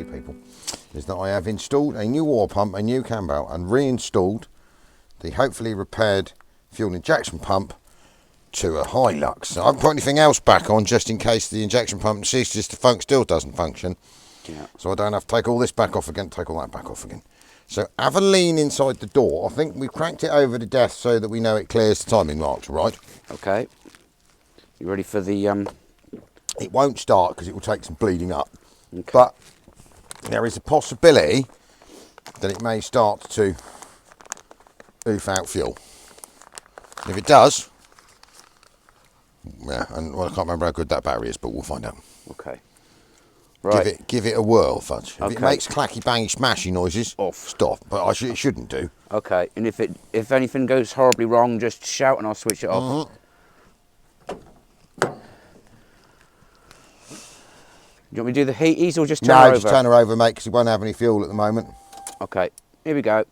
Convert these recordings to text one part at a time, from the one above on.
see, people, is that I have installed a new water pump, a new cam belt, and reinstalled the hopefully repaired fuel injection pump to a Hilux. So I haven't put anything else back on just in case the injection pump ceases to still doesn't function. Yeah. So I don't have to take all this back off again, take all that back off again. So have a lean inside the door. I think we've cranked it over to death so that we know it clears the timing marks, right? Okay. You ready for the... It won't start because it will take some bleeding up. Okay. But there is a possibility that it may start to oof out fuel. If it does, yeah, and well, I can't remember how good that battery is, but we'll find out. Okay. Right. Give it a whirl, Fudge. If okay. it makes clacky, bangy, smashy noises, off. Stop. But it shouldn't do. Okay. And if anything goes horribly wrong, just shout and I'll switch it off. Do you want me to do the heaties or just turn her over? No, just turn her over, mate, because it won't have any fuel at the moment. Okay. Here we go.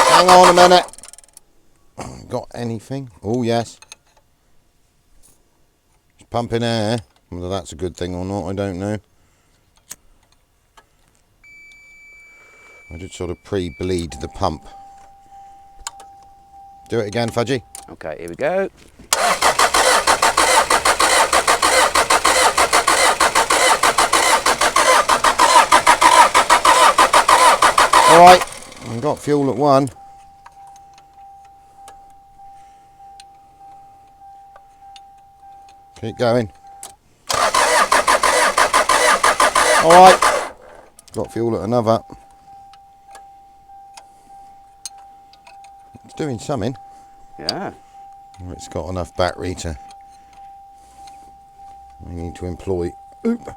Hang on a minute. Got anything? Oh, yes. It's pumping air. Whether that's a good thing or not, I don't know. I did sort of pre-bleed the pump. Do it again, Fudgy. Okay, here we go. All right, I've got fuel at 1. Keep going. All right, got fuel at another. It's doing something. Yeah. Well, it's got enough battery to... I need to employ... Oop.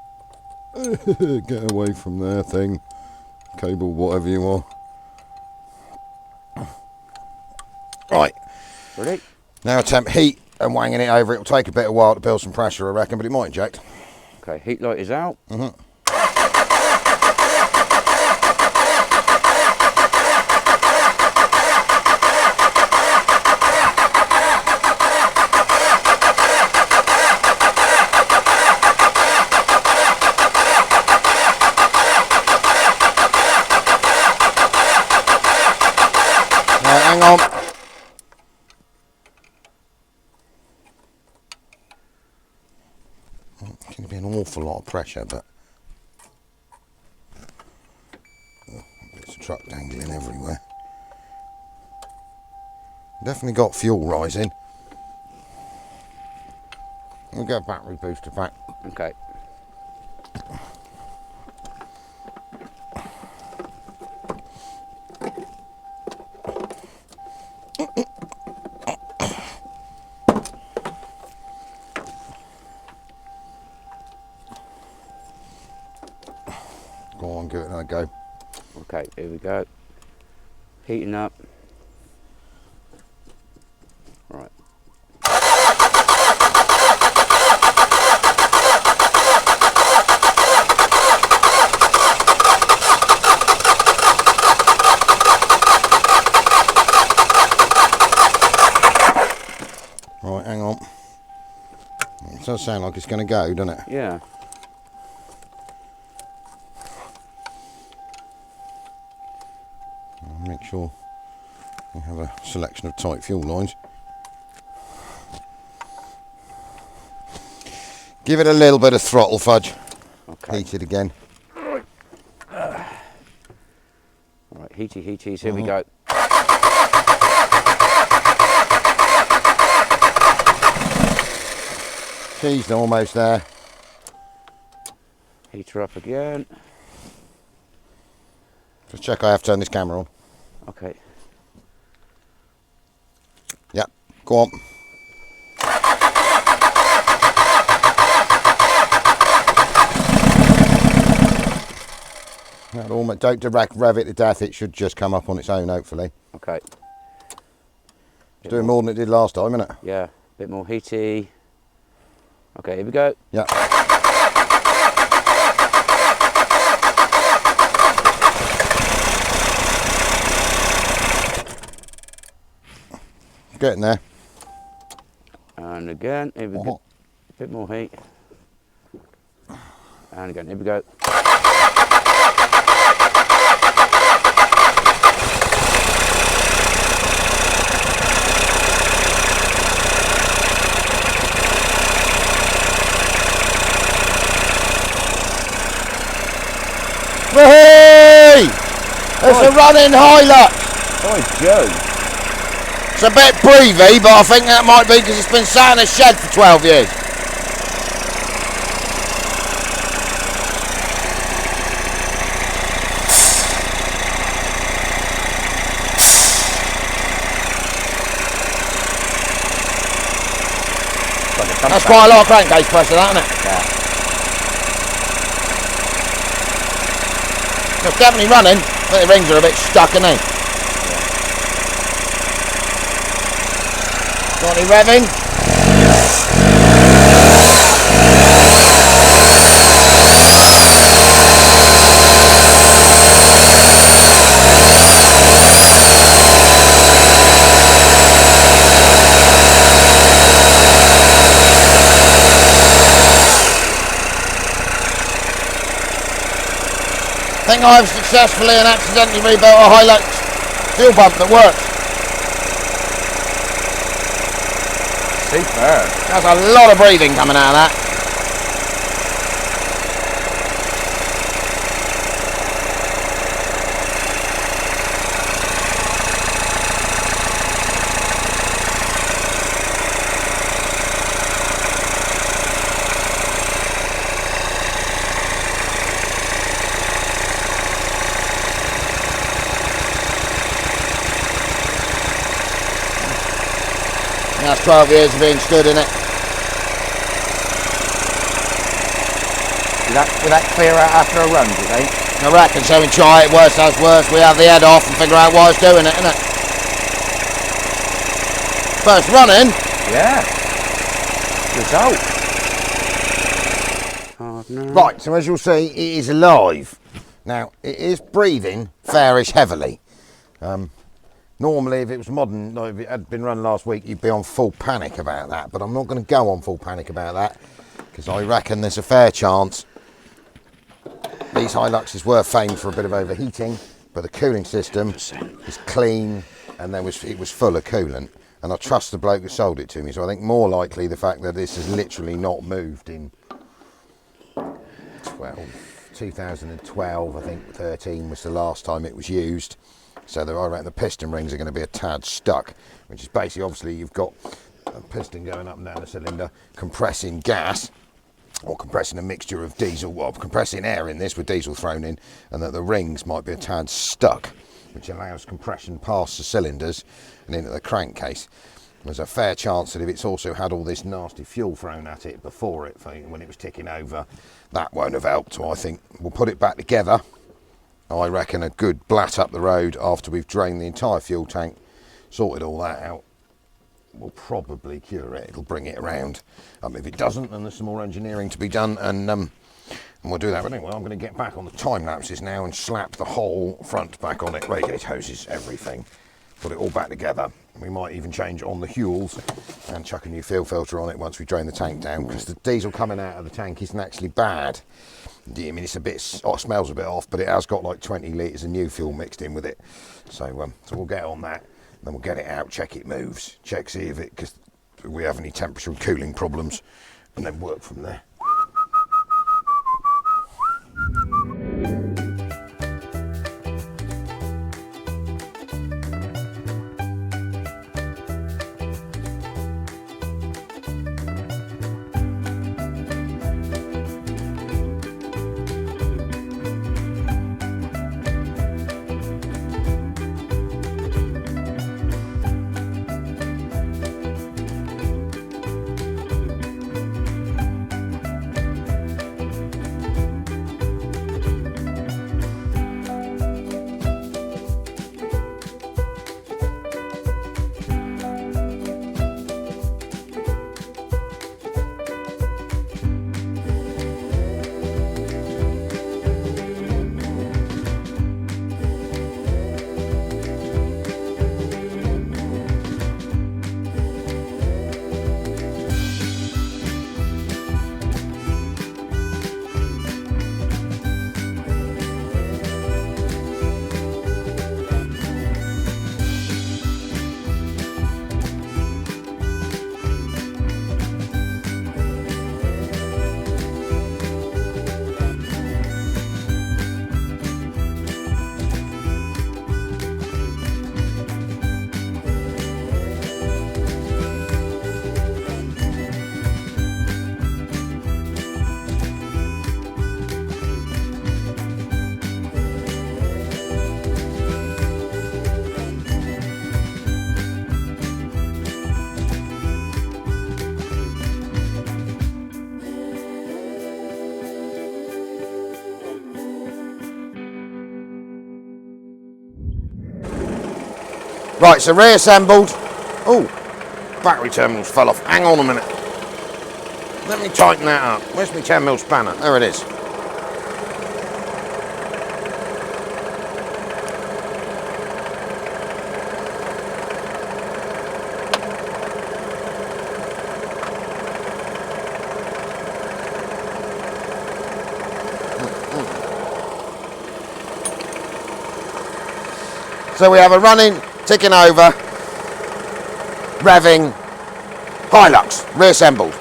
Get away from there, thing. Cable, whatever you are. Right. Ready? Now attempt heat and wanging it over. It'll take a bit of while to build some pressure, I reckon, but it might inject. Okay, heat light is out. Hang on. It's going to be an awful lot of pressure, but there's a truck dangling everywhere. Definitely got fuel rising. We'll get a battery booster pack. Okay. Go on, give it another go. Okay, here we go. Heating up. Right. Right, hang on. It does sound like it's going to go, doesn't it? Yeah. Make sure you have a selection of tight fuel lines. Give it a little bit of throttle, Fudge. Okay. Heat it again. All right, heaties, here we go. She's almost there. Heater up again. Just check I have turned this camera on. Okay. Yep, go on. Don't direct rev it to death, it should just come up on its own, hopefully. Okay. It's doing more than it did last time, isn't it? Yeah, a bit more heaty. Okay, here we go. Yeah. Getting there. And again, here we go. A bit more heat. And again, here we go. Woohoo! It's a running Hilux. Oh, Joe. It's a bit breathy, but I think that might be because it's been sat in a shed for 12 years. That's quite a lot of crankcase pressure, that, isn't it? Yeah. It's definitely running, but the rings are a bit stuck, aren't they? Got any revving? I think I've successfully and accidentally rebuilt a Hilux fuel pump that works. Superb. That's a lot of breathing coming out of that. That's 12 years of being stood in it. Will that clear out after a run, do you think? I reckon so. We try it, worse as worse. We have the head off and figure out why it's doing it, innit? First running. Yeah. Result. Oh, no. Right, so as you'll see, it is alive. Now, it is breathing fairish heavily. Normally, if it was modern, like if it had been run last week, you'd be on full panic about that. But I'm not going to go on full panic about that because I reckon there's a fair chance these Hiluxes were famed for a bit of overheating, but the cooling system is clean and it was full of coolant. And I trust the bloke who sold it to me, so I think more likely the fact that this has literally not moved in 2012, I think 13 was the last time it was used. So I reckon the piston rings are going to be a tad stuck, which is basically, obviously, you've got a piston going up and down the cylinder, compressing gas, or compressing a mixture of diesel, well, compressing air in this with diesel thrown in, and that the rings might be a tad stuck, which allows compression past the cylinders and into the crankcase. There's a fair chance that if it's also had all this nasty fuel thrown at it before it, when it was ticking over, that won't have helped. So I think we'll put it back together. I reckon a good blat up the road after we've drained the entire fuel tank, sorted all that out, will probably cure it. It'll bring it around. If it doesn't, then there's some more engineering to be done, and we'll do that. But anyway, I'm going to get back on the time lapses now and slap the whole front back on it, radiator hoses, everything. Put it all back together. We might even change on the Huels and chuck a new fuel filter on it once we drain the tank down, because the diesel coming out of the tank isn't actually bad. I mean, it's a bit, smells a bit off, but it has got like 20 litres of new fuel mixed in with it. So we'll get on that, then we'll get it out, check it moves, check see if because we have any temperature and cooling problems, and then work from there. Right, so reassembled. Oh, battery terminals fell off. Hang on a minute. Let me tighten that up. Where's my 10mm spanner? There it is. So we have a running, ticking over, revving Hilux, reassembled.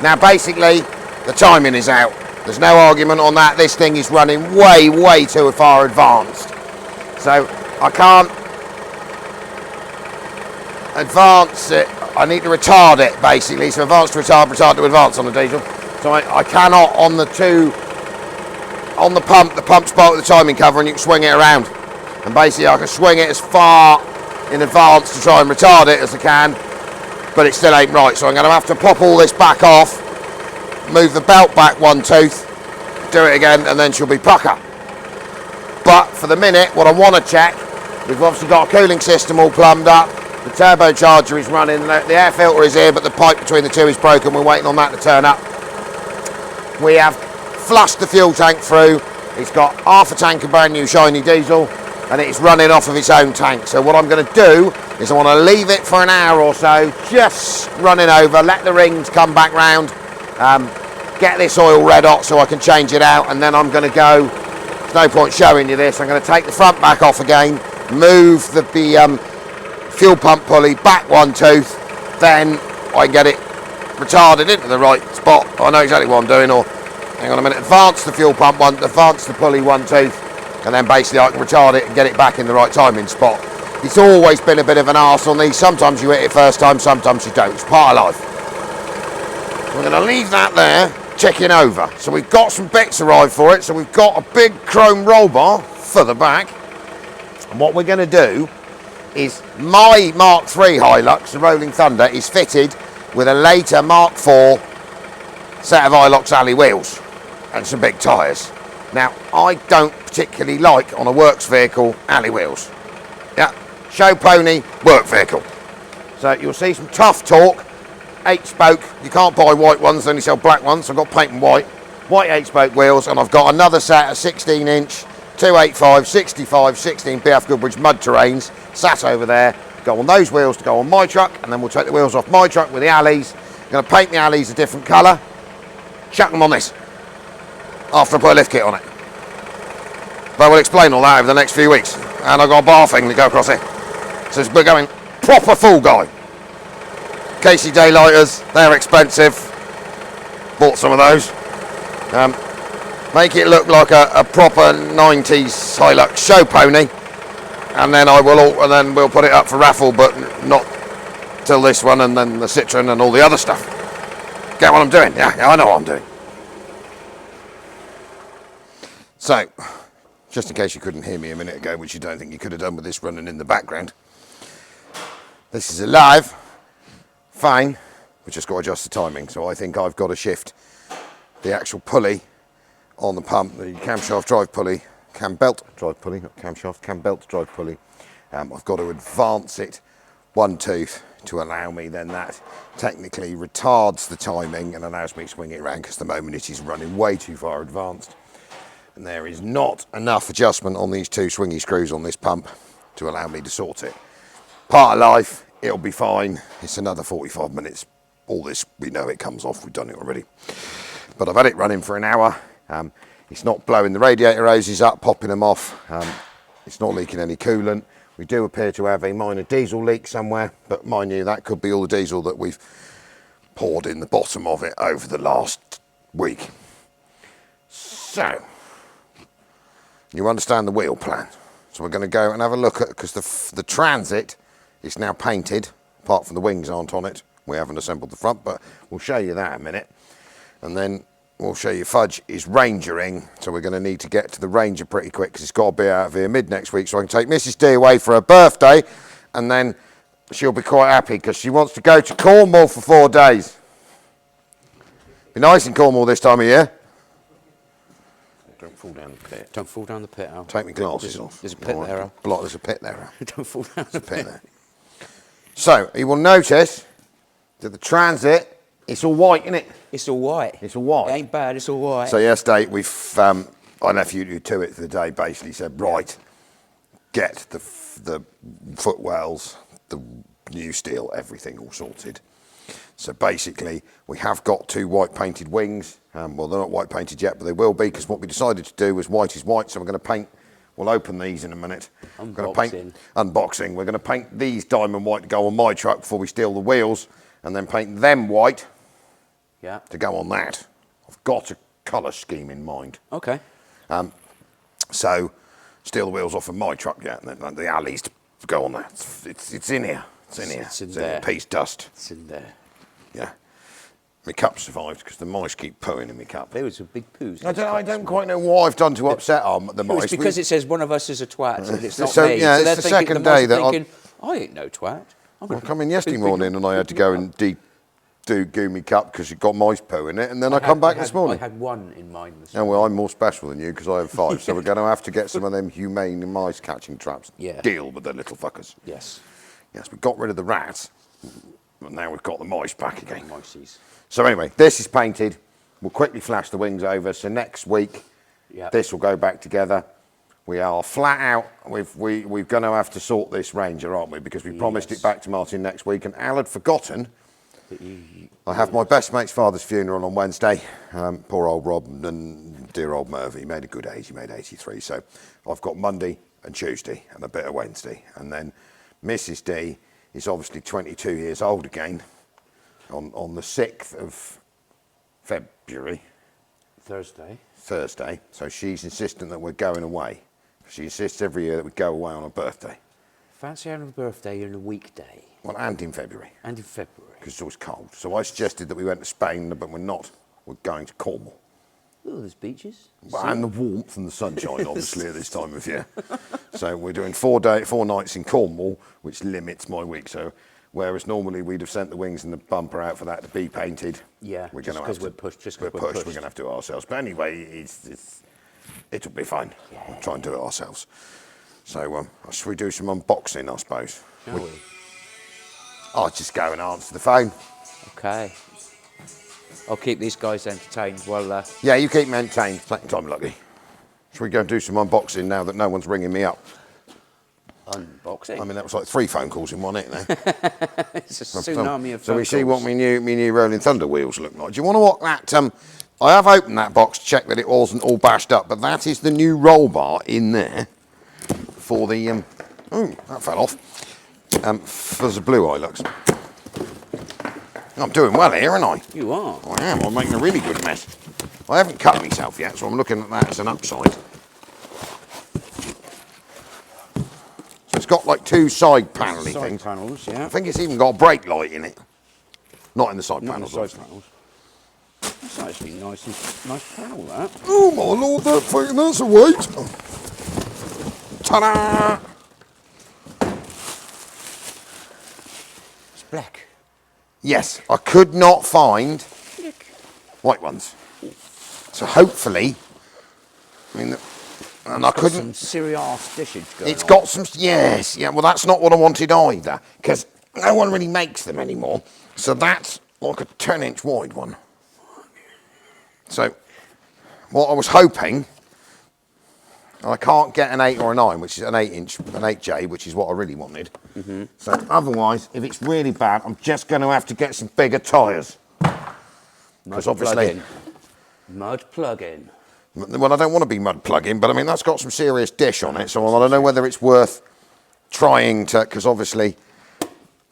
Now basically, the timing is out. There's no argument on that. This thing is running way, way too far advanced. So I can't advance it. I need to retard it basically. So advance to retard, retard to advance on the diesel. So I cannot on the pump's bolt with the timing cover, and you can swing it around. And basically I can swing it as far in advance to try and retard it as I can, but it still ain't right. So I'm going to have to pop all this back off, move the belt back one tooth, do it again, and then she'll be pucker. But for the minute, what I want to check, we've obviously got a cooling system all plumbed up, the turbocharger is running, the air filter is here, but the pipe between the two is broken. We're waiting on that to turn up. We have flushed the fuel tank through. It's got half a tank of brand new shiny diesel, and it's running off of its own tank. So what I'm going to do is I want to leave it for an hour or so, just running over, let the rings come back round, get this oil red hot so I can change it out, and then I'm going to go, there's no point showing you this, I'm going to take the front back off again, move the fuel pump pulley back one tooth, then I get it retarded into the right spot. I know exactly what I'm doing, or hang on a minute, advance the fuel pump one, advance the pulley one tooth, and then basically I can retard it and get it back in the right timing spot. It's always been a bit of an arse on these. Sometimes you hit it first time, sometimes you don't. It's part of life. We're going to leave that there, checking over. So we've got some bits arrived for it. So we've got a big chrome roll bar for the back. And what we're going to do is my Mark III Hilux, the Rolling Thunder, is fitted with a later Mark IV set of Hilux alley wheels and some big tyres. Now, I don't particularly like, on a works vehicle, alley wheels. Yeah, show pony, work vehicle. So you'll see some tough torque, 8-spoke. You can't buy white ones, they only sell black ones. So I've got paint and white 8-spoke wheels, and I've got another set of 16-inch, 285, 65, 16 BF Goodrich mud terrains sat over there. Go on those wheels to go on my truck, and then we'll take the wheels off my truck with the alleys. I'm going to paint the alleys a different colour, chuck them on this after I put a lift kit on it. But we'll explain all that over the next few weeks. And I've got a bar thing to go across here. So we're going proper full guy. Casey daylighters, they're expensive. Bought some of those. Make it look like a proper 90s Hilux show pony. And then we'll put it up for raffle, but not till this one, and then the Citroen and all the other stuff. Get what I'm doing? Yeah, I know what I'm doing. So, just in case you couldn't hear me a minute ago, which you don't think you could have done with this running in the background, this is alive, fine, we just got to adjust the timing. So I think I've got to shift the actual pulley on the pump, the camshaft drive pulley, cam belt drive pulley, not camshaft, cam belt drive pulley. I've got to advance it one tooth to allow me, then that technically retards the timing and allows me to swing it around, because at the moment it is running way too far advanced. And there is not enough adjustment on these two swingy screws on this pump to allow me to sort it. Part of life, it'll be fine. It's another 45 minutes. All this, we know it comes off, we've done it already. But I've had it running for an hour. It's not blowing the radiator hoses up, popping them off. It's not leaking any coolant. We do appear to have a minor diesel leak somewhere, but mind you, that could be all the diesel that we've poured in the bottom of it over the last week. So, you understand the wheel plan. So we're going to go and have a look at, because the Transit is now painted, apart from the wings aren't on it. We haven't assembled the front, but we'll show you that in a minute. And then we'll show you Fudge is Rangering, so we're going to need to get to the Ranger pretty quick, because it's got to be out of here mid next week, so I can take Mrs. D away for her birthday, and then she'll be quite happy, because she wants to go to Cornwall for 4 days. Be nice in Cornwall this time of year. Don't fall down the pit. Don't fall down the pit, Al. Take my glasses off. There's a pit there, Al. There's a pit there, Al. Don't fall down the pit. There. So you will notice that the Transit, it's all white, isn't it? It's all white. It's all white. It ain't bad, it's all white. So yesterday we've, I left you to it for the day, basically said, right, get the footwells, the new steel, everything all sorted. So basically we have got 2 white painted wings. Well, they're not white painted yet, but they will be, because what we decided to do was white is white, so we're going to paint. We'll open these in a minute. Unboxing. We're going to paint these diamond white to go on my truck before we steal the wheels, and then paint them white to go on that. I've got a colour scheme in mind. Okay. So steal the wheels off of my truck, and then the alleys to go on that. It's in here. It's in here. It's in there. Piece dust. It's in there. Yeah. My cup survived because the mice keep pooing in my cup. There was a big poos. I don't quite know what I've done to upset the mice. It's because it says one of us is a twat, and it's not So, me. yeah, so it's the second day that thinking, I ain't no twat. I come in yesterday morning and I had to go and goo me cup because it got mice poo in it, and then I come back this morning. I had 1 in mind this morning. Well, I'm more special than you because I have 5, so we're going to have to get some of them humane mice catching traps. Yeah. Deal with the little fuckers. Yes. Yes, we got rid of the rats, but now we've got the mice back again. Mices. So anyway, this is painted. We'll quickly flash the wings over. So next week, this will go back together. We are flat out. We're going to have to sort this Ranger, aren't we? Because we promised it back to Martin next week, and Al had forgotten. I have my best mate's father's funeral on Wednesday. Poor old Rob and dear old Murphy. He made a good age. He made 83. So I've got Monday and Tuesday and a bit of Wednesday. And then Mrs. D is obviously 22 years old again on the 6th of February. Thursday. So she's insistent that we're going away. She insists every year that we go away on her birthday. Fancy having a birthday on a weekday. Well, and in February. And in February. Because it's always cold. So I suggested that we went to Spain, but we're not. We're going to Cornwall. Oh, there's beaches. Well, and the warmth and the sunshine, obviously, at this time of year. So we're doing 4 nights in Cornwall, which limits my week. So whereas normally we'd have sent the wings and the bumper out for that to be painted. Yeah, we're just because we're pushed. We're going to have to do it ourselves. But anyway, it'll be fine. Yeah. We'll try and do it ourselves. So should we do some unboxing, I suppose? Shall we? I'll just go and answer the phone. Okay. I'll keep these guys entertained while... Yeah, you keep me entertained. I'm lucky. Should we go and do some unboxing now that no one's ringing me up? Unboxing? I mean, that was like 3 phone calls in one, isn't it? It's a tsunami of phone So we calls. see what my new Rolling Thunder wheels look like. Do you want to walk that? I have opened that box to check that it wasn't all bashed up, but that is the new roll bar in there for the... oh, that fell off. For the blue Hilux. I'm doing well here, aren't I? You are. I am. I'm making a really good mess. I haven't cut myself yet, so I'm looking at that as an upside. So it's got like 2 side panel-y things. Panels, yeah. I think it's even got a brake light in it. Not in the side Not panels. in the side panels. That's actually nice panel, that. Oh my lord, that's a weight. Ta-da! It's black. Yes, I could not find white ones. So hopefully, I mean, and I couldn't. Some serious dishes going It's on. got some, yes, yeah. Well, that's not what I wanted either, because no one really makes them anymore. So that's like a 10-inch wide one. So what I was hoping, and I can't get an 8 or a 9, which is an 8-inch, an 8J, which is what I really wanted. So otherwise, if it's really bad, I'm just going to have to get some bigger tyres. Because obviously, Mud plug-in. well, I don't want to be mud plug-in, but I mean, that's got some serious dish on it, so I don't know whether it's worth trying to, because obviously,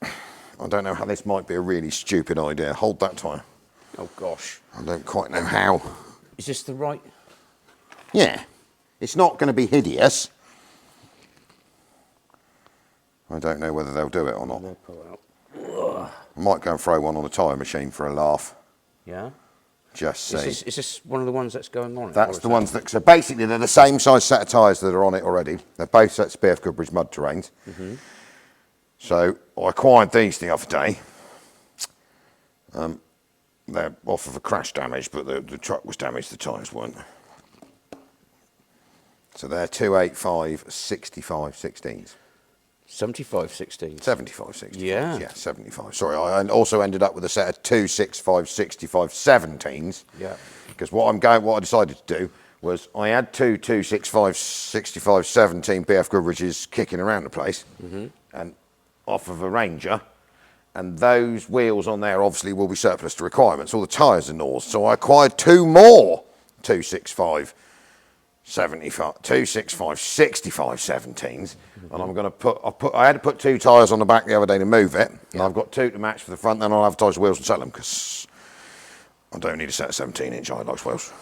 I don't know how this might be a really stupid idea. Hold that tyre. Oh, gosh. I don't quite know how. Is this the right... Yeah. It's not going to be hideous. I don't know whether they'll do it or not. I might go and throw one on a tyre machine for a laugh. Yeah? Just see. Is this one of the ones that's going on? That's the ones that... So basically, they're the same size set of tyres that are on it already. They're both sets of BF Goodbridge mud terrains. So I acquired these the other day. They're off of a crash damage, but the truck was damaged, the tyres weren't. So they're 285 65 16s. 75/16. 75/65. Yeah. Yeah, 75. Sorry, I also ended up with a set of 265/65/17s. Yeah. Because what I decided to do was I had two 265/65/17 BF Goodriches kicking around the place, and off of a Ranger, and those wheels on there obviously will be surplus to requirements. All the tyres are Norse, so I acquired two more 265/65/17s, and I'm going to I had to put two tyres on the back the other day to move it, and I've got two to match for the front. Then I'll advertise the wheels and sell them because I don't need a set of 17-inch Hilux wheels.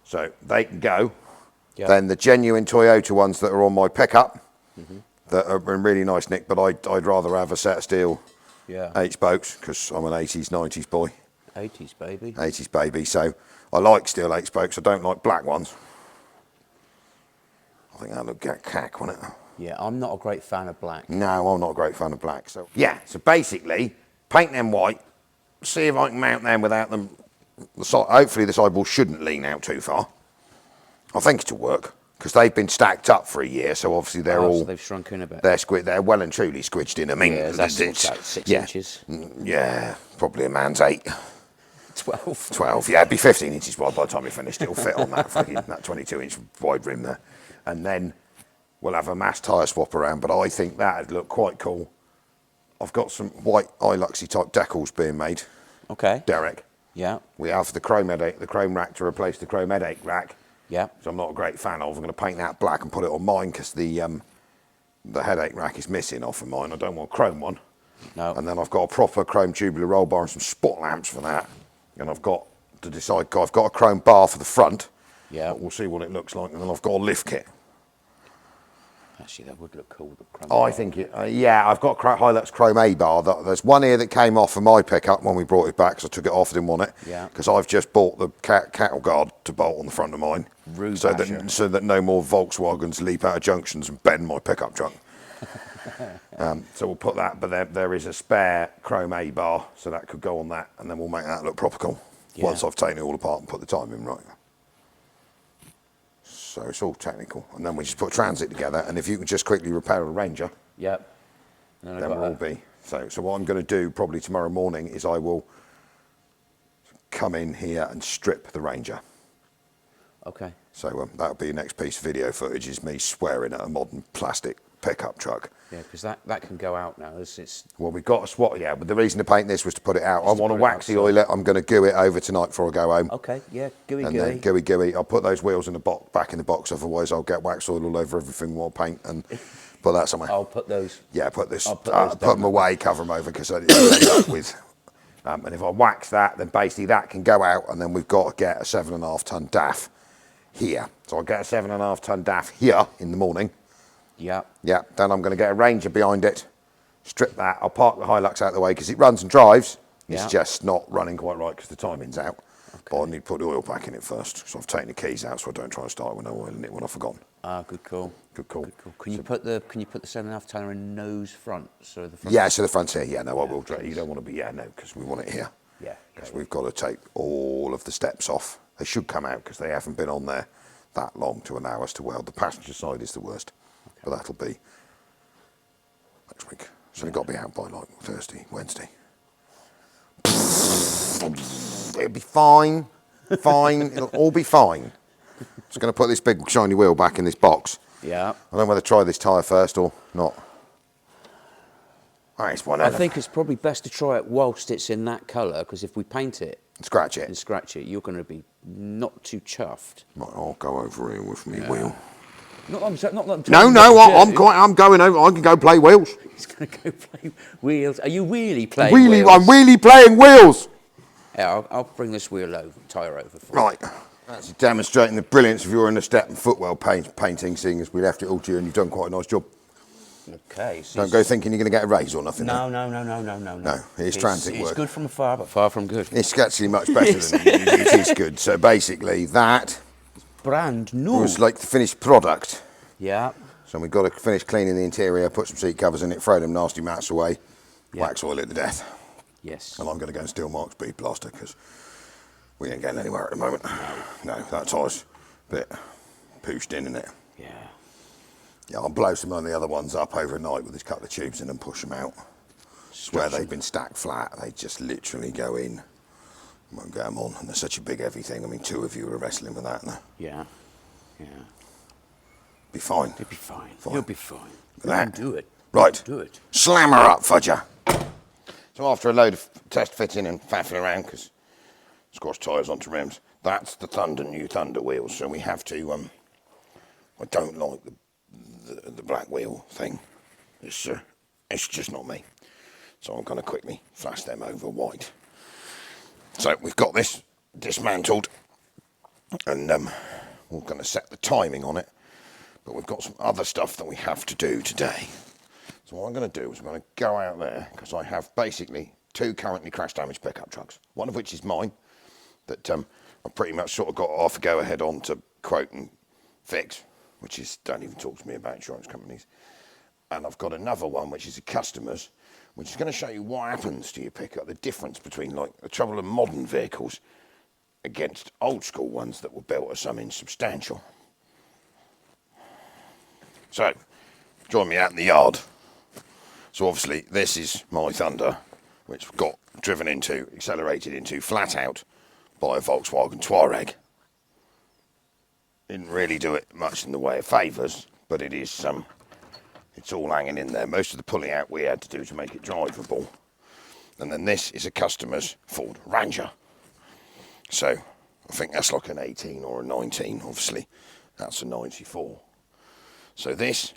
So they can go. Yep. Then the genuine Toyota ones that are on my pickup that are in really nice nick, but I'd rather have a set of steel 8 spokes because I'm an 80s, 90s boy. 80s, baby. 80s baby, so I like steel 8 spokes. I don't like black ones. I think that'll get cack, won't it? Yeah, I'm not a great fan of black. No, I'm not a great fan of black. So yeah, so basically, paint them white, see if I can mount them without them. Hopefully the sidewall shouldn't lean out too far. I think it'll work because they've been stacked up for a year, so obviously they're all. So they've shrunk in a bit. They're well and truly squidged in. I mean, yeah, that's about 6 inches. Yeah, probably a man's 8. 12. 12, yeah, it'd be 15 inches wide by the time we finish. It'll fit on that fucking that 22-inch wide rim there, and then we'll have a mass tyre swap around. But I think that'd look quite cool. I've got some white Hiluxy type decals being made. Okay. Derek. Yeah. We have the chrome rack to replace the chrome headache rack. Yeah. So I'm not a great fan of. I'm going to paint that black and put it on mine because the headache rack is missing off of mine. I don't want a chrome one. No. And then I've got a proper chrome tubular roll bar and some spot lamps for that. And I've got to decide. I've got a chrome bar for the front. Yeah. We'll see what it looks like, and then I've got a lift kit. Actually, that would look cool. The chrome I think it. Yeah, I've got Hilux chrome A bar. There's one here that came off of my pickup when we brought it back, because I took it off. I didn't want it. Yeah. Because I've just bought the cattle guard to bolt on the front of mine, so that no more Volkswagens leap out of junctions and bend my pickup truck. So we'll put that, but there is a spare chrome A bar, so that could go on that, and then we'll make that look proper cool. Yeah. Once I've taken it all apart and put the timing right. So it's all technical, and then we just put transit together, and if you can just quickly repair a Ranger, Yep. then we'll all be. So what I'm going to do probably tomorrow morning is I will come in here and strip the Ranger. Okay. So that'll be the next piece of video footage, is me swearing at a modern plastic pickup truck. Yeah, because that can go out now. It's Well, we've got a swat, yeah, but the reason to paint this was to put it out. I want to wax the oil it. I'm going to goo it over tonight before I go home. okay. Yeah, gooey. Then gooey. I'll put those wheels in the box, back in the box, otherwise I'll get wax oil all over everything while I paint, and put that somewhere. I'll put those. Yeah, put this. I'll put Put them away, cover them over, because I end up with. And if I wax that, then basically that can go out, and then we've got to get a 7.5 ton DAF here. So I'll get a 7.5 ton DAF here in the morning. Yeah. Yeah, then I'm going to get a Ranger behind it, strip that. I'll park the Hilux out of the way because it runs and drives. It's Yeah. just not running quite right because the timing's out. Okay. But I need to put the oil back in it first. So I've taken the keys out so I don't try and start with no oil in it when I've forgotten. Ah, good call. Good call. Good call. Can you put the 7.5 tonner in nose front? So the front. Yeah, so the front's here. Yeah, no, I will. You don't want to be, no, because we want it here. Yeah. Because we've got to take all of the steps off. They should come out because they haven't been on there that long to allow us to weld. The passenger side is the worst. Okay. But that'll be next week. So they've got to be out by like Thursday, Wednesday. It'll be fine. Fine. It'll all be fine. Just going to put this big shiny wheel back in this box. Yeah. I don't know whether to try this tyre first or not. All right, it's one I think it's probably best to try it whilst it's in that colour, because if we paint it scratch it. and scratch it, you're going to be not too chuffed. Right, I'll go over here with me wheel. Not that I'm I'm going over. I can go play wheels. He's going to go play wheels. Are you really playing Really, wheels? I'm really playing wheels. Yeah, I'll bring this tyre over for Right. That's demonstrating the brilliance of your inner-step and footwell painting, seeing as we left it all to you and you've done quite a nice job. you. Okay. So Don't go thinking you're going to get a raise or nothing. No. No, it's transit work. It's good from afar, but far from good. It's actually much better than it is good. So basically that Brand new. was like the finished product. Yeah. So we've got to finish cleaning the interior, put some seat covers in it, throw them nasty mats away, wax oil it to death. Yes. And I'm going to go and steal Mark's bead plaster because we ain't getting anywhere at the moment. No, that tire's a bit pooshed in, isn't it? Yeah. Yeah, I'll blow some of the other ones up overnight with this couple of tubes in and push them out. Where they've been stacked flat, they just literally go in. Won't get them on, and they're such a big heavy thing. I mean, 2 of you are wrestling with that. Yeah. Be fine. You'll be fine. You'll be fine. You That. can do it. Right. Do it. Slam her up, fudger. So after a load of test fitting and faffing around, because squash tyres onto rims, that's the new Thunder wheels. So we have to. I don't like the black wheel thing. It's just not me. So I'm going to quickly flash them over white. So we've got this dismantled, and we're going to set the timing on it. But we've got some other stuff that we have to do today. So what I'm going to do is I'm going to go out there, because I have basically 2 currently crash damaged pickup trucks. One of which is mine, that I pretty much sort of got off a go ahead on to quote and fix, which is, don't even talk to me about insurance companies. And I've got another one which is a customer's, which is going to show you what happens to your pickup, the difference between like the trouble of modern vehicles against old school ones that were built as something substantial. So, join me out in the yard. So obviously this is my Thunder, which got driven into, accelerated into, flat out by a Volkswagen Touareg. Didn't really do it much in the way of favours, but it is it's all hanging in there. Most of the pulling out we had to do to make it drivable. And then this is a customer's Ford Ranger. So I think that's like an 18 or a 19, obviously. That's a 94. So this,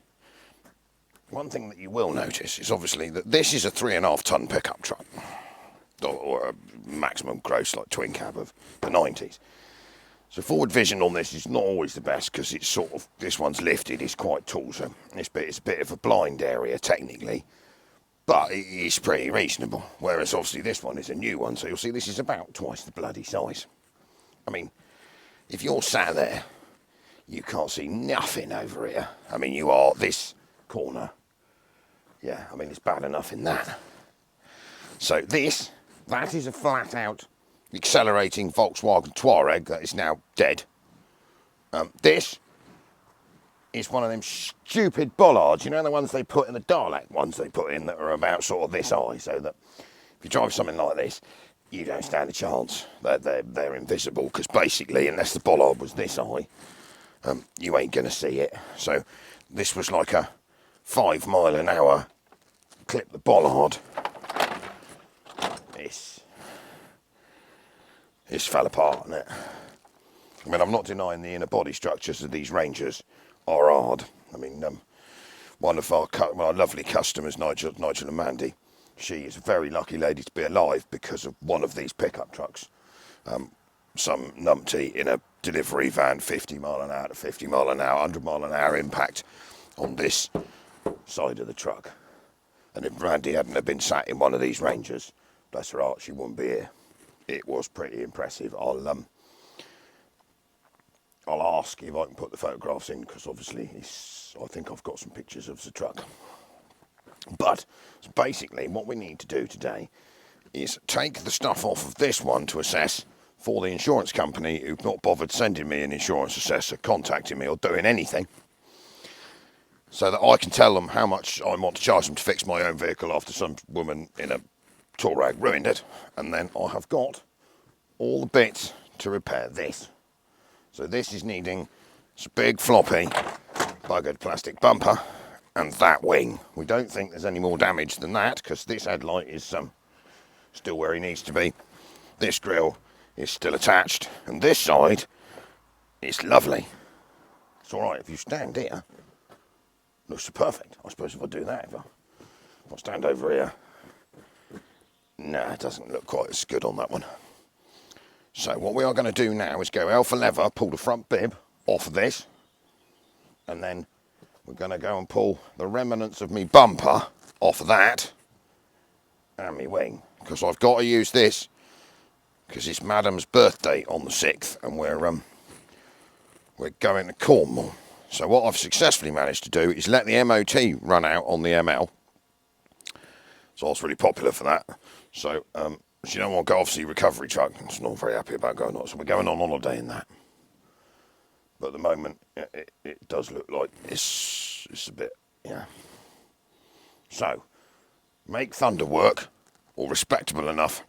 one thing that you will notice is obviously that this is a 3.5 ton pickup truck. Or a maximum gross like twin cab of the 90s. So forward vision on this is not always the best, because it's sort of, this one's lifted, it's quite tall, so this bit is a bit of a blind area technically, but it is pretty reasonable. Whereas obviously this one is a new one, so you'll see this is about twice the bloody size. I mean, if you're sat there, you can't see nothing over here. I mean, you are this corner. Yeah, I mean, it's bad enough in that. So that is a flat out accelerating Volkswagen Touareg that is now dead. This is one of them stupid bollards, you know, the ones they put in, the Dalek ones they put in that are about sort of this high, so that if you drive something like this, you don't stand a chance. They're invisible, because basically, unless the bollard was this high, you ain't going to see it. So this was like a 5 mile an hour clip the bollard. This fell apart, isn't it? I mean, I'm not denying the inner body structures of these Rangers are hard. I mean, one of our lovely customers, Nigel and Mandy, she is a very lucky lady to be alive because of one of these pickup trucks. Some numpty in a delivery van, 50 mile an hour to 50 mile an hour, 100 mile an hour impact on this side of the truck. And if Randy hadn't have been sat in one of these Rangers, bless her heart, she wouldn't be here. It was pretty impressive. I'll ask if I can put the photographs in, because obviously I think I've got some pictures of the truck. But so basically what we need to do today is take the stuff off of this one to assess for the insurance company who've not bothered sending me an insurance assessor, contacting me or doing anything, so that I can tell them how much I want to charge them to fix my own vehicle after some woman in a Touareg ruined it. And then I have got all the bits to repair this. So this is needing this big floppy buggered plastic bumper and that wing. We don't think there's any more damage than that, because this headlight is still where he needs to be. This grille is still attached, and this side is lovely. It's all right if you stand here. Looks perfect. I suppose if I do that, if I stand over here, no, it doesn't look quite as good on that one. So what we are going to do now is go L for lever, pull the front bib off of this, and then we're going to go and pull the remnants of me bumper off of that and me wing, because I've got to use this because it's Madam's birthday on the 6th, and we're going to Cornwall. So what I've successfully managed to do is let the MOT run out on the ML. So I was really popular for that. So, you know, I've got obviously recovery truck. It's not very happy about going on. So we're going on holiday in that. But at the moment, it does look like it's it's a bit, yeah. So, make Thunder work, or respectable enough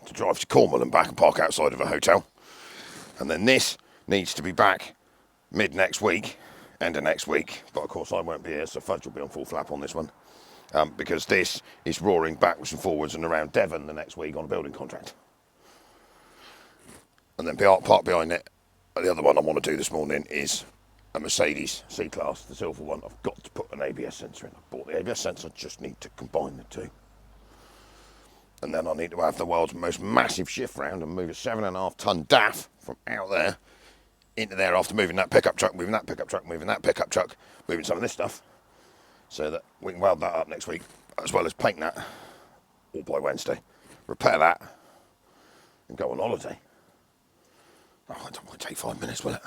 to drive to Cornwall and back and park outside of a hotel. And then this needs to be back mid next week, end of next week. But of course I won't be here, so Fudge will be on full flap on this one. Because this is roaring backwards and forwards and around Devon the next week on a building contract. And then park behind it. The other one I want to do this morning is a Mercedes C-Class, the silver one. I've got to put an ABS sensor in. I bought the ABS sensor, just need to combine the two. And then I need to have the world's most massive shift round and move a 7.5 ton DAF from out there into there after moving that pickup truck, moving that pickup truck, moving that pickup truck, moving some of this stuff, so that we can weld that up next week, as well as paint that all by Wednesday, repair that, and go on holiday. Oh, I don't want to take 5 minutes, will it?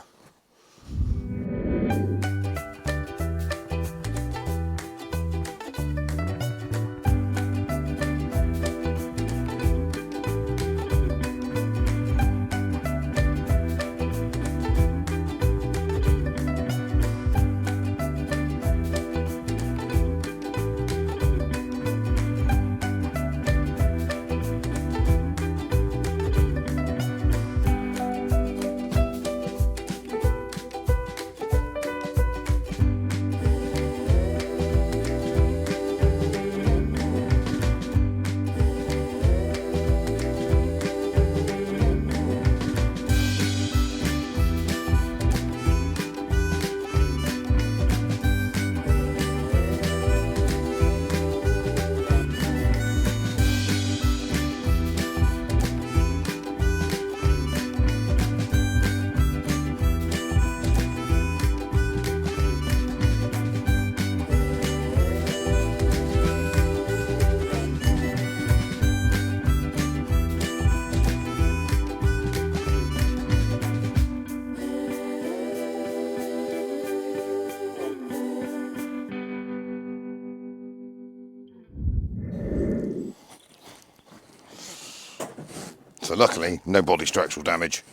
So luckily, no body structural damage.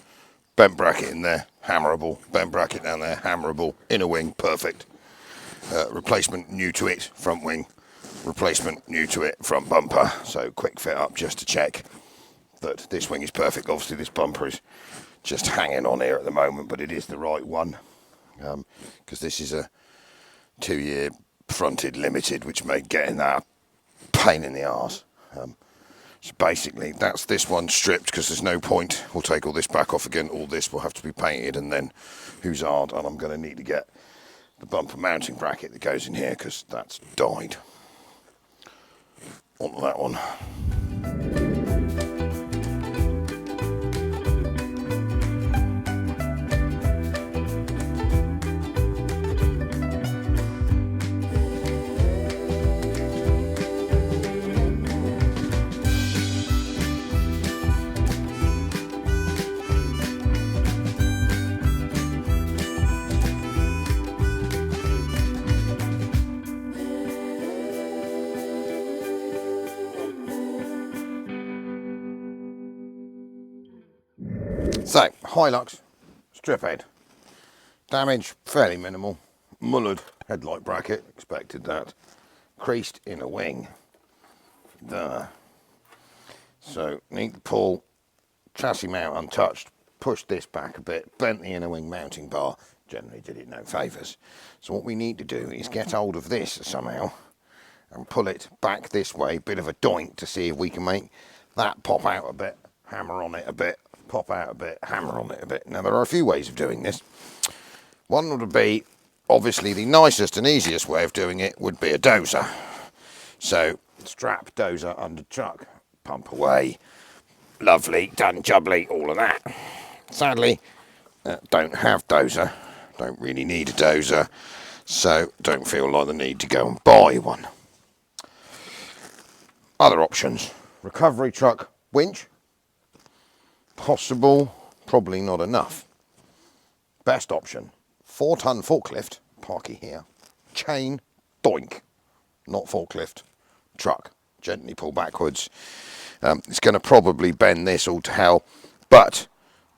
Bent bracket in there, hammerable. Bent bracket down there, hammerable. Inner wing, perfect. Replacement new to it, front wing. Replacement new to it, front bumper. So quick fit up just to check that this wing is perfect. Obviously this bumper is just hanging on here at the moment, but it is the right one. Because this is a 2-year fronted limited, which made getting that a pain in the arse. So basically, that's this one stripped because there's no point. We'll take all this back off again. All this will have to be painted and then hussard. And I'm going to need to get the bumper mounting bracket that goes in here because that's died. On that one. So, Hilux, strip head. Damage, fairly minimal. Mullered headlight bracket, expected that. Creased inner wing. There. So, need to pull chassis mount untouched, pushed this back a bit, bent the inner wing mounting bar. Generally did it no favours. So what we need to do is get hold of this somehow and pull it back this way, bit of a doink to see if we can make that pop out a bit, hammer on it a bit, pop out a bit, hammer on it a bit. Now there are a few ways of doing this. One would be, obviously the nicest and easiest way of doing it would be a dozer. So strap dozer under truck, pump away, lovely, done jubbly, all of that. Sadly, don't have dozer, don't really need a dozer, so don't feel like the need to go and buy one. Other options, recovery truck winch. Possible, probably not enough. Best option, 4-ton forklift, parky here, chain, doink, not forklift, truck, gently pull backwards. It's going to probably bend this all to hell, but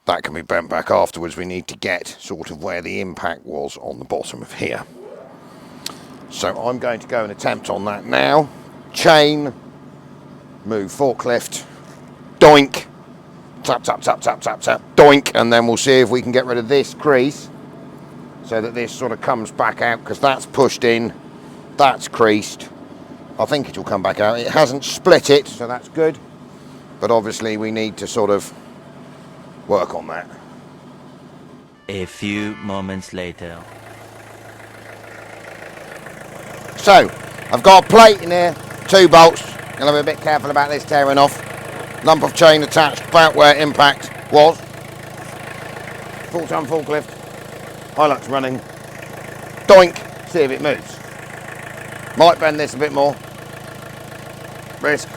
that can be bent back afterwards. We need to get sort of where the impact was on the bottom of here. So I'm going to go and attempt on that now. Chain, move forklift, doink, tap, tap, tap, tap, tap, tap, doink, and then we'll see if we can get rid of this crease so that this sort of comes back out, because that's pushed in, that's creased. I think it will come back out. It hasn't split it, so that's good. But obviously we need to sort of work on that. A few moments later. So, I've got a plate in here, 2 bolts. Gonna be a bit careful about this tearing off. Lump of chain attached about where impact was. Full-time forklift. Hilux running. Doink, see if it moves. Might bend this a bit more. Risk.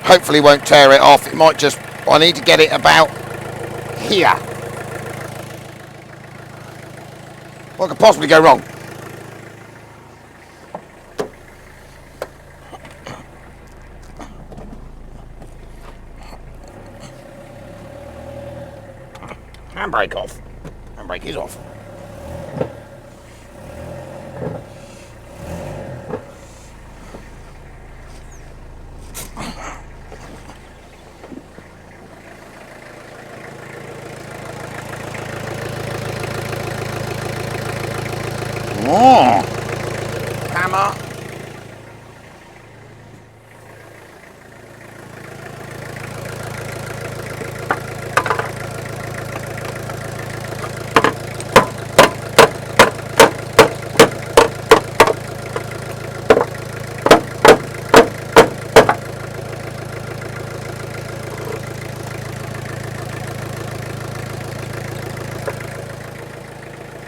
Hopefully won't tear it off. It might just, I need to get it about here. What could possibly go wrong? Handbrake off. Handbrake is off. Oh, hammer.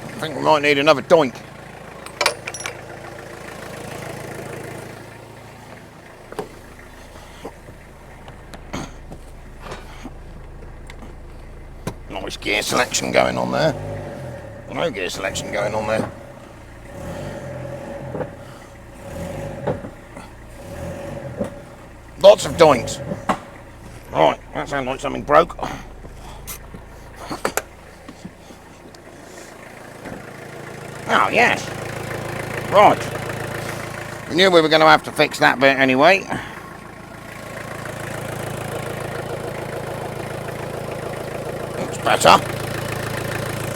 I think we might need another doink. Nice gear selection going on there. No gear selection going on there. Lots of doinks. Right, that sounds like something broke. Oh, yes. Right. We knew we were going to have to fix that bit anyway. Looks better.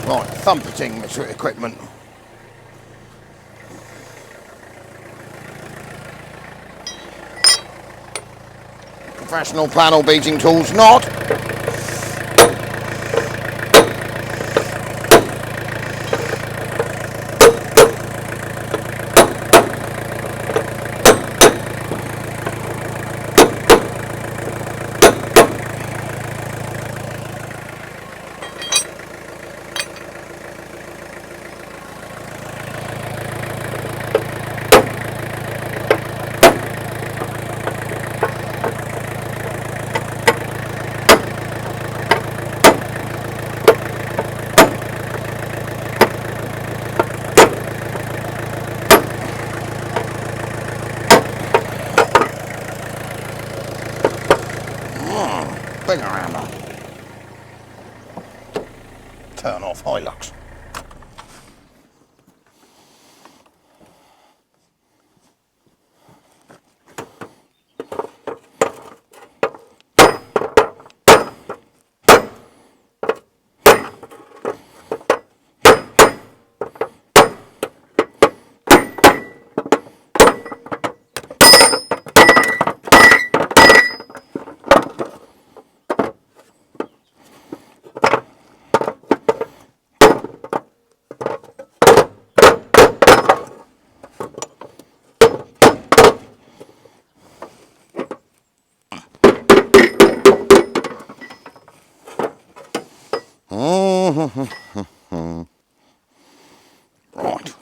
Right, thumpeting equipment. Professional panel beating tools, not. Bigger hammer. Turn off Hilux. Right.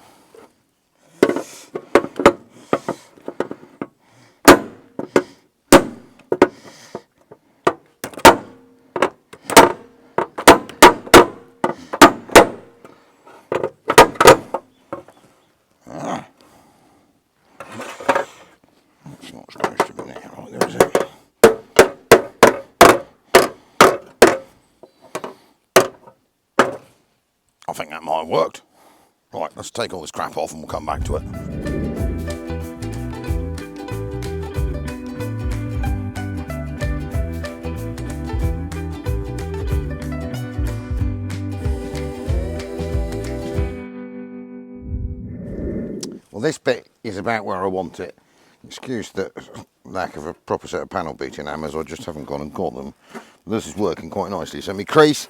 That's not supposed to be there. Right, there is it. I think that might have worked. Right, let's take all this crap off and we'll come back to it. Well, this bit is about where I want it. Excuse the lack of a proper set of panel beating hammers, I just haven't gone and got them. This is working quite nicely. So my crease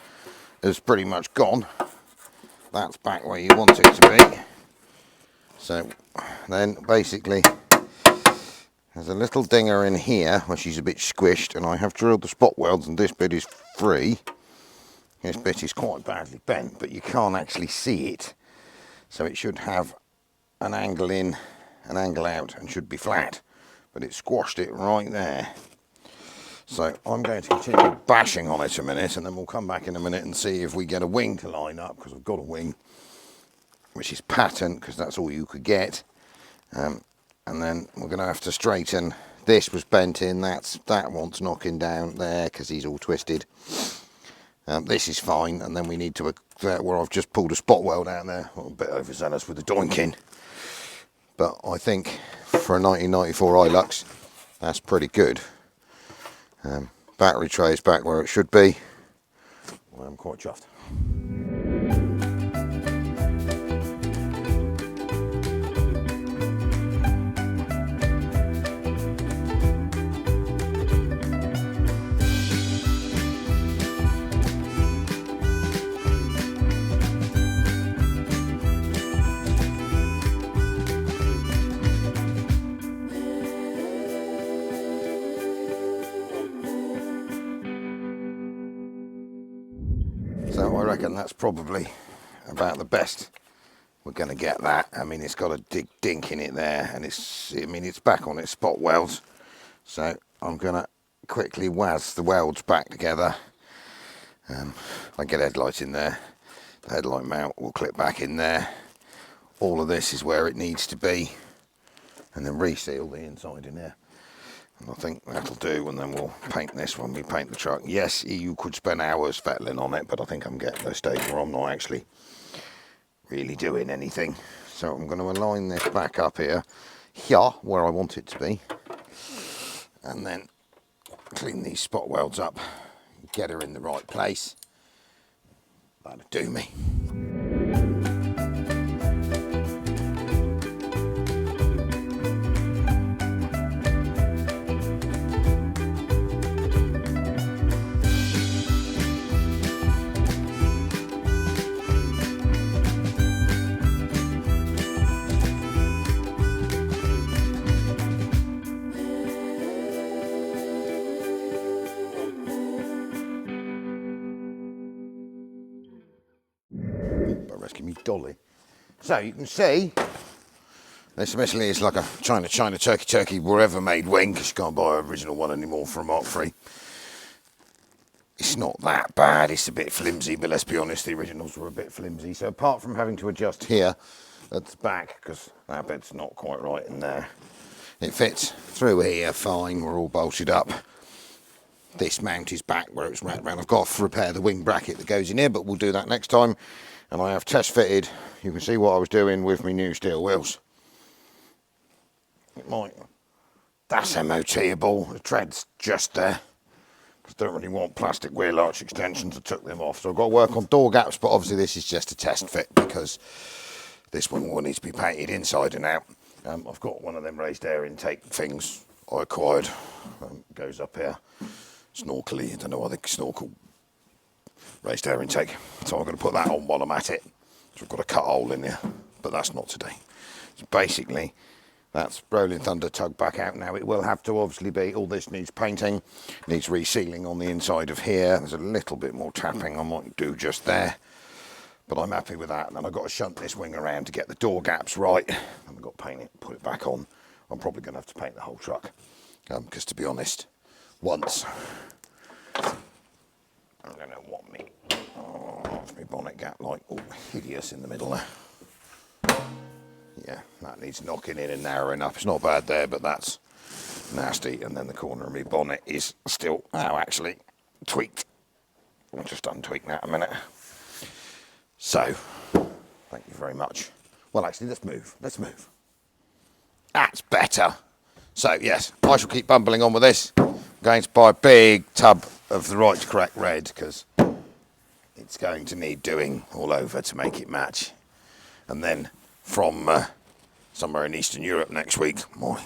is pretty much gone. That's back where you want it to be. So then basically there's a little dinger in here where she's a bit squished, and I have drilled the spot welds and this bit is free. This bit is quite badly bent, but you can't actually see it. So it should have an angle in, an angle out, and should be flat. But it squashed it right there. So I'm going to continue bashing on it a minute, and then we'll come back in a minute and see if we get a wing to line up, because I've got a wing, which is patent, because that's all you could get. And then we're going to have to straighten. This was bent in, that one's knocking down there, because he's all twisted. This is fine, and then we need to, where I've just pulled a spot weld out there, I'm a bit overzealous with the doinking. But I think for a 1994 Hilux, that's pretty good. Battery tray is back where it should be. Well, I'm quite chuffed. So I reckon that's probably about the best we're going to get that. I mean, it's got a dink in it there, and it's back on its spot welds. So I'm going to quickly waz the welds back together. I get headlights in there. The headlight mount will clip back in there. All of this is where it needs to be, and then reseal the inside in there. And I think that'll do, and then we'll paint this when we paint the truck. Yes, you could spend hours fettling on it, but I think I'm getting to a stage where I'm not actually really doing anything. So I'm going to align this back up here, where I want it to be, and then clean these spot welds up, get her in the right place. That'll do me. Rescue me dolly. So you can see this basically is like a China turkey wherever made wing, because you can't buy an original one anymore from Mark III. It's not that bad, it's a bit flimsy, but let's be honest, the originals were a bit flimsy. So apart from having to adjust here at the back, because that bed's not quite right in there, it fits through here fine, we're all bolted up. This mount is back where it's wrapped around. I've got to repair the wing bracket that goes in here, but we'll do that next time. And I have test fitted, you can see what I was doing with my new steel wheels. That's MOT-able, the tread's just there. I don't really want plastic wheel arch extensions, I took them off. So I've got to work on door gaps, but obviously this is just a test fit, because this one will need to be painted inside and out. I've got one of them raised air intake things I acquired, goes up here, snorkely, I don't know why they snorkel. Raised air intake, so I'm going to put that on while I'm at it. So I've got a cut hole in there, but that's not today. So basically, that's Rolling Thunder tug back out now. It will have to obviously be, all this needs painting, needs resealing on the inside of here. There's a little bit more tapping I might do just there, but I'm happy with that. And then I've got to shunt this wing around to get the door gaps right. And I've got to paint it, put it back on. I'm probably going to have to paint the whole truck, because to be honest, once, I don't know what me. Oh, that's my bonnet gap like all hideous in the middle there. Yeah, that needs knocking in and narrowing up. It's not bad there, but that's nasty. And then the corner of my bonnet is still, actually tweaked. I'll just untweak that a minute. So, thank you very much. Well, actually, let's move. That's better. So, yes, I shall keep bumbling on with this. I'm going to buy a big tub of the right to correct red, because it's going to need doing all over to make it match. And then from somewhere in Eastern Europe next week. My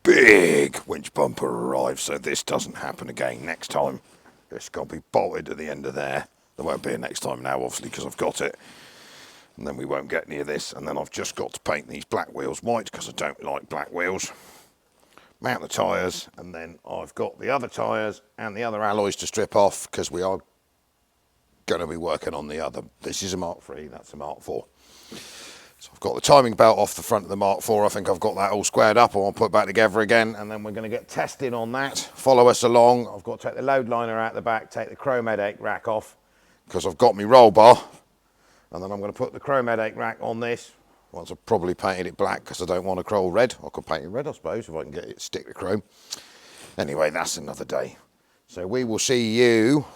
big winch bumper arrives, so this doesn't happen again next time. It's got to be bolted to the end of there. There won't be a next time now, obviously, because I've got it. And then we won't get near this. And then I've just got to paint these black wheels white because I don't like black wheels. Mount the tyres, and then I've got the other tyres and the other alloys to strip off because we are going to be working on the other. This is a Mark III, that's a Mark IV. So I've got the timing belt off the front of the Mark IV. I think I've got that all squared up, or I'll put back together again, and then we're going to get testing on that. Follow us along. I've got to take the load liner out the back, take the chrome headache rack off because I've got my roll bar, and then I'm going to put the chrome headache rack on this. Once I've probably painted it black because I don't want to chrome red. I could paint it red, I suppose, if I can get it stick to chrome. Anyway, that's another day. So we will see you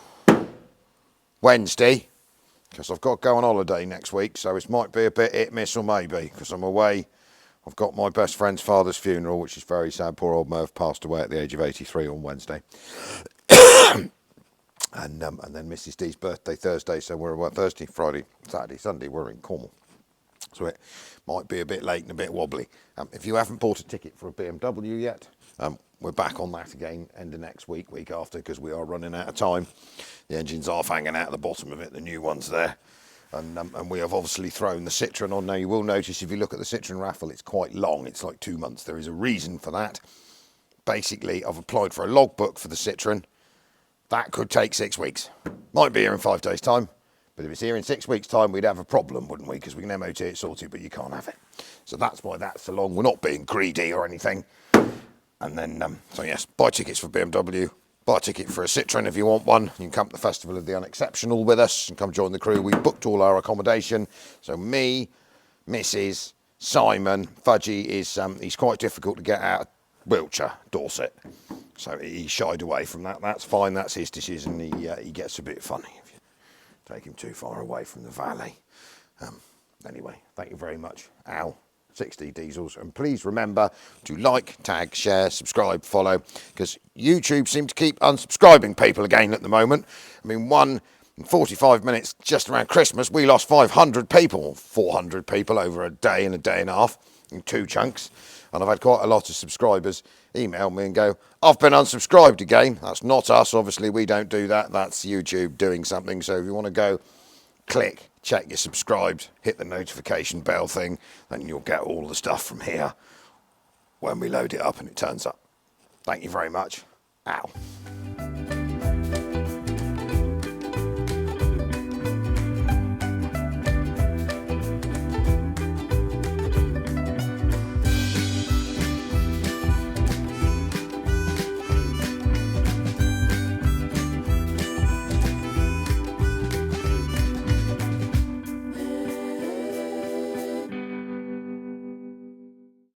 Wednesday, because I've got to go on holiday next week, so it might be a bit hit, miss, or maybe, because I'm away. I've got my best friend's father's funeral, which is very sad. Poor old Merv passed away at the age of 83 on Wednesday. and then Mrs. D's birthday Thursday, so we're Thursday, Friday, Saturday, Sunday, we're in Cornwall. So it might be a bit late and a bit wobbly. If you haven't bought a ticket for a BMW yet, we're back on that again end of next week, week after, because we are running out of time. The engine's half hanging out at the bottom of it, the new one's there. And we have obviously thrown the Citroen on. Now you will notice if you look at the Citroen raffle, it's quite long, it's like 2 months. There is a reason for that. Basically, I've applied for a logbook for the Citroen. That could take 6 weeks. Might be here in 5 days' time. But if it's here in 6 weeks' time, we'd have a problem, wouldn't we? Because we can MOT it sorted, but you can't have it. So that's why that's so long. We're not being greedy or anything. And then, so yes, buy tickets for BMW. Buy a ticket for a Citroen if you want one. You can come to the Festival of the Unexceptional with us and come join the crew. We've booked all our accommodation. So me, Mrs. Simon, Fudgy is, he's quite difficult to get out of Wiltshire, Dorset. So he shied away from that. That's fine. That's his decision. He gets a bit funny if you take him too far away from the valley. Anyway, thank you very much, Al. 60 Diesels, and please remember to like, tag, share, subscribe, follow, because YouTube seem to keep unsubscribing people again at the moment. I mean, in 45 minutes just around Christmas, we lost 500 people, 400 people over a day and a half in 2 chunks. And I've had quite a lot of subscribers email me and go, I've been unsubscribed again. That's not us, obviously we don't do that. That's YouTube doing something. So if you want to go click, check you're subscribed, hit the notification bell thing, then you'll get all the stuff from here when we load it up and it turns up. Thank you very much. Ow.